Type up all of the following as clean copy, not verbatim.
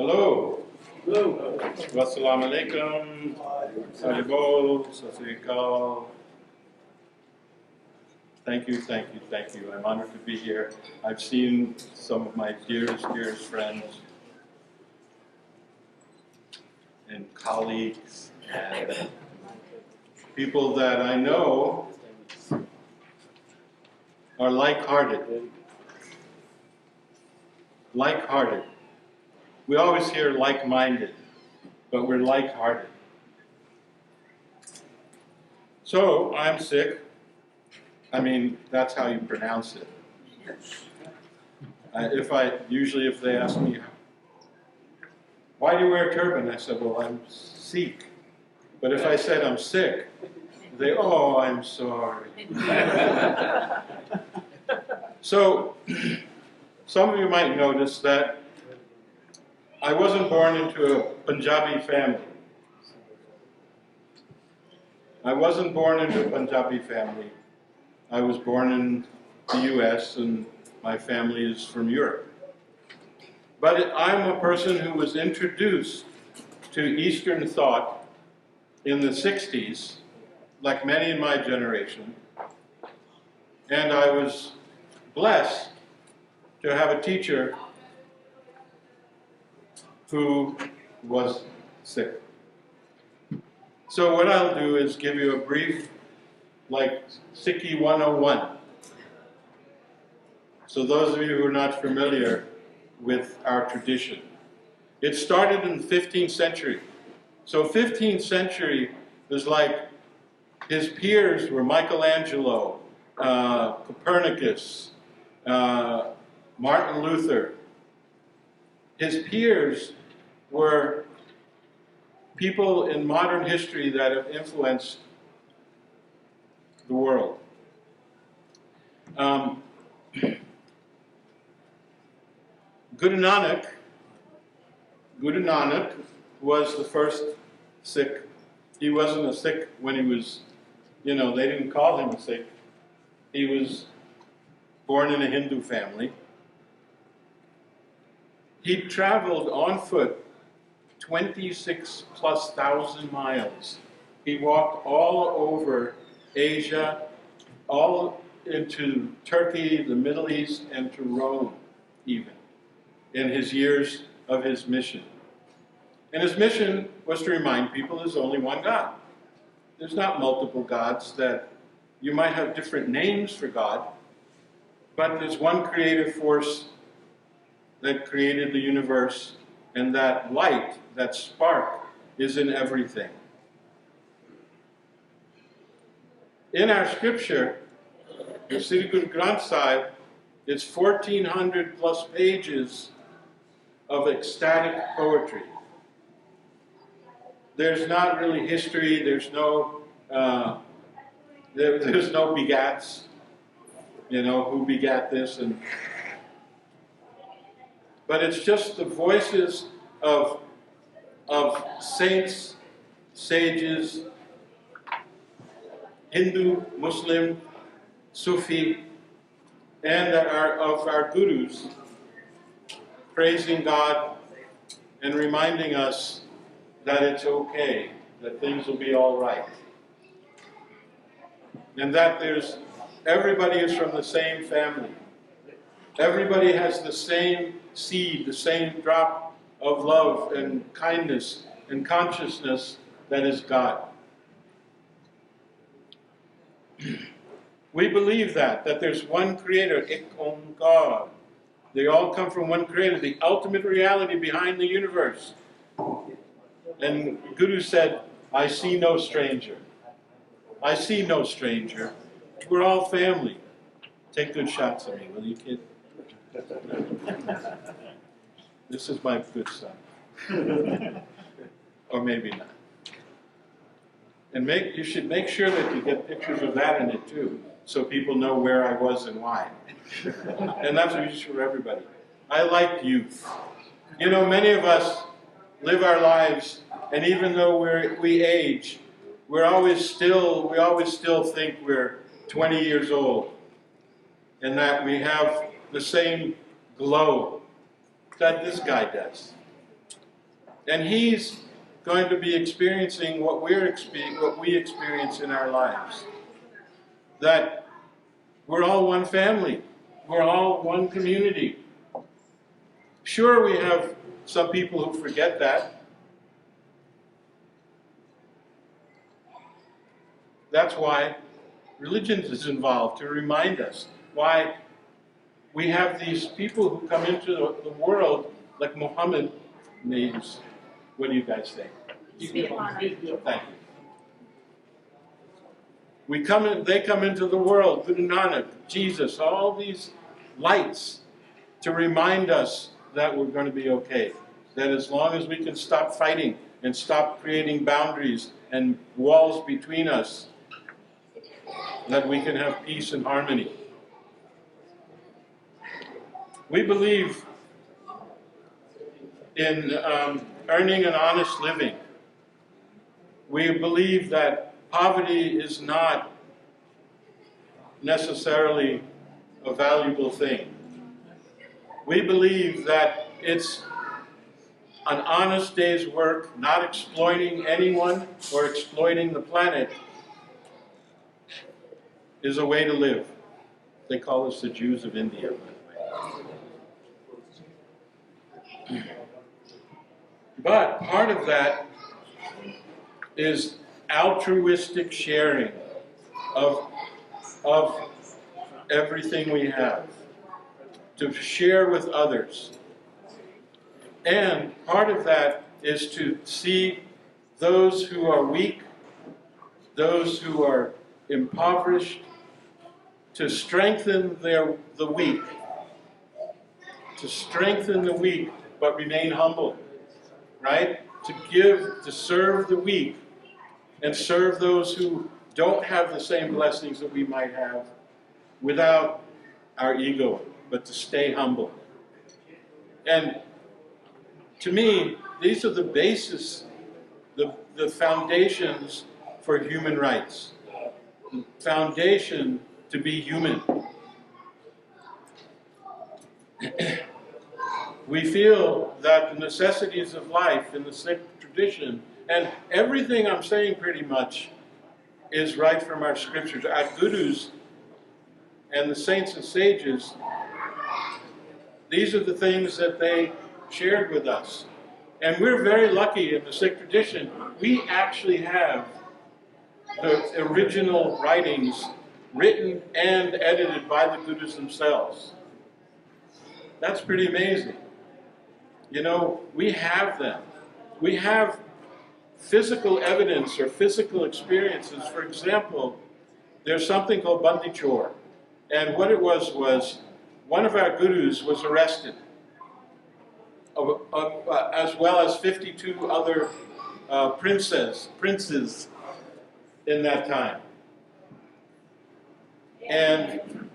Hello. Hello. Wassalamu alaikum. Saribol, Sasrikal. Thank you, thank you, thank you. I'm honored to be here. I've seen some of my dearest friends and colleagues and people that I know are like-hearted. Like-hearted. We always hear like-minded, but we're like-hearted. So, I'm Sikh. I mean, that's how you pronounce it. Usually if they ask me, why do you wear a turban? I said, well, I'm Sikh. But if I said I'm Sikh, they, oh, I'm sorry. So, some of you might notice that I wasn't born into a Punjabi family. I wasn't born into a Punjabi family. I was born in the US and my family is from Europe. But I'm a person who was introduced to Eastern thought in the 60s, like many in my generation. And I was blessed to have a teacher who was Sikh. So what I'll do is give you a brief, like Sikhi 101. So those of you who are not familiar with our tradition. It started in the 15th century. So 15th century was like, his peers were Michelangelo, Copernicus, Martin Luther. His peers were people in modern history that have influenced the world. Guru Nanak was the first Sikh. He wasn't a Sikh when he was, they didn't call him a Sikh. He was born in a Hindu family. He traveled on foot 26,000+ miles. He walked all over Asia, all into Turkey, the Middle East, and to Rome even, in his years of his mission. And his mission was to remind people there's only one God. There's not multiple gods, that you might have different names for God, but there's one creative force that created the universe, and that light, that spark, is in everything. In our scripture, the Sri Guru Granth Sahib, it's 1,400+ pages of ecstatic poetry. There's not really history, there's no begats, who begat this, but it's just the voices of saints, sages, Hindu, Muslim, Sufi, and of our gurus, praising God and reminding us that it's okay, that things will be all right. And that everybody is from the same family. Everybody has the same seed, the same drop of love and kindness and consciousness that is God. We believe that there's one creator, Ik Onkar. They all come from one creator, the ultimate reality behind the universe. And Guru said, I see no stranger. I see no stranger. We're all family. Take good shots of me, will you, kid? This is my good son. Or maybe not. And you should make sure that you get pictures of that in it too, so people know where I was and why. And that's what we use for everybody. I like youth. Many of us live our lives, and even though we age, we always still think we're 20 years old, and that we have the same glow that this guy does. And he's going to be experiencing what we experience in our lives. That we're all one family. We're all one community. Sure, we have some people who forget that. That's why religion is involved, to remind us why we have these people who come into the world like Muhammad names. What do you guys think? Thank you. They come into the world, Guru Nanak, Jesus, all these lights to remind us that we're going to be okay. That as long as we can stop fighting and stop creating boundaries and walls between us, that we can have peace and harmony. We believe in earning an honest living. We believe that poverty is not necessarily a valuable thing. We believe that it's an honest day's work, not exploiting anyone or exploiting the planet, is a way to live. They call us the Jews of India, by the way. But part of that is altruistic sharing of everything we have, to share with others. And part of that is to see those who are weak, those who are impoverished, to strengthen the weak, but remain humble, right? To serve the weak, and serve those who don't have the same blessings that we might have, without our ego, but to stay humble. And to me, these are the basis, the foundations for human rights. The foundation to be human. We feel that the necessities of life in the Sikh tradition, and everything I'm saying pretty much is right from our scriptures. Our gurus and the saints and sages, these are the things that they shared with us. And we're very lucky in the Sikh tradition. We actually have the original writings written and edited by the Gurus themselves. That's pretty amazing. You know, we have them. We have physical evidence or physical experiences. For example, there's something called Bandi Chor. And what it was one of our Gurus was arrested, as well as 52 other princes in that time. And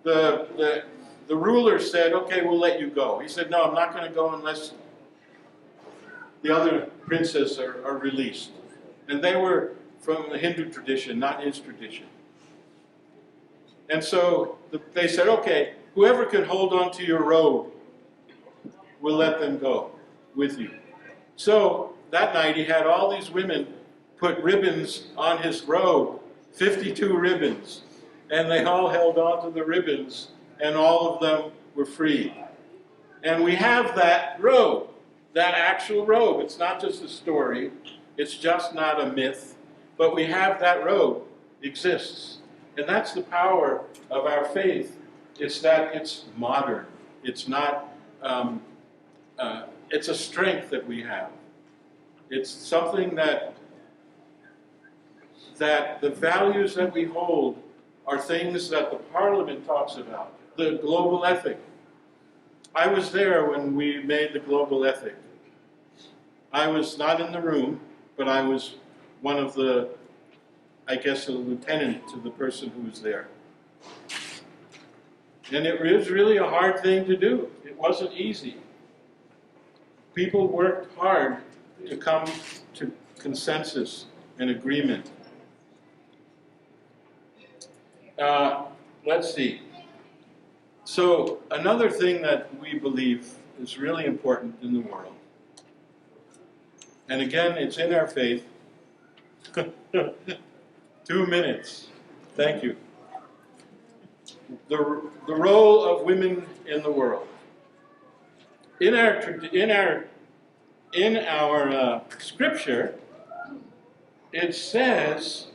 the ruler said, okay, we'll let you go. He said, no, I'm not going to go unless the other princes are released. And they were from the Hindu tradition, not his tradition. And so they said, okay, whoever can hold on to your robe, we'll let them go with you. So that night he had all these women put ribbons on his robe, 52 ribbons, and they all held on to the ribbons, and all of them were free. And we have that robe, that actual robe. It's not just a story, it's just not a myth, but we have that robe, exists. And that's the power of our faith. It's that it's modern. It's not, it's a strength that we have. It's something that the values that we hold are things that the Parliament talks about. The global ethic. I was there when we made the global ethic. I was not in the room, but I was one of the, I guess, a lieutenant to the person who was there. And it was really a hard thing to do. It wasn't easy. People worked hard to come to consensus and agreement. Let's see. So another thing that we believe is really important in the world And again, it's in our faith. 2 minutes. Thank you. The role of women in the world. In our scripture, it says,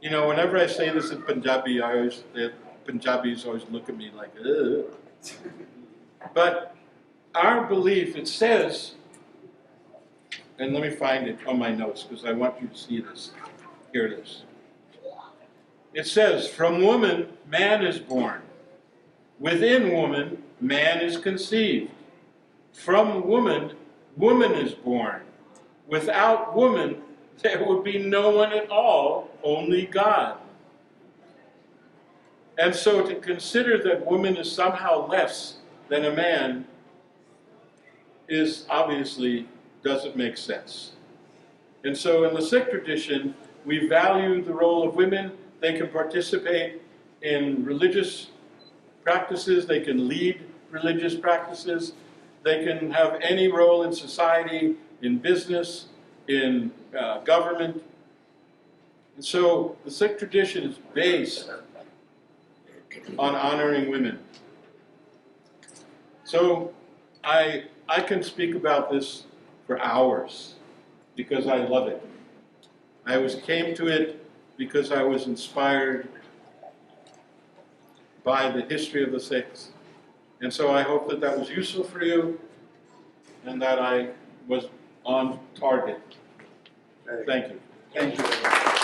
you know, whenever I say this in Punjabi, the Punjabis always look at me like, ugh. But our belief, it says, and let me find it on my notes because I want you to see this. Here it is. It says, from woman, man is born. Within woman, man is conceived. From woman, woman is born. Without woman, there would be no one at all, only God. And so to consider that woman is somehow less than a man is obviously doesn't make sense. And so in the Sikh tradition, we value the role of women. They can participate in religious practices, they can lead religious practices, they can have any role in society, in business, in government. And so the Sikh tradition is based on honoring women. So I can speak about this for hours because I love it. I came to it because I was inspired by the history of the Sikhs. And so I hope that that was useful for you and that I was on target. Thank you. Thank you.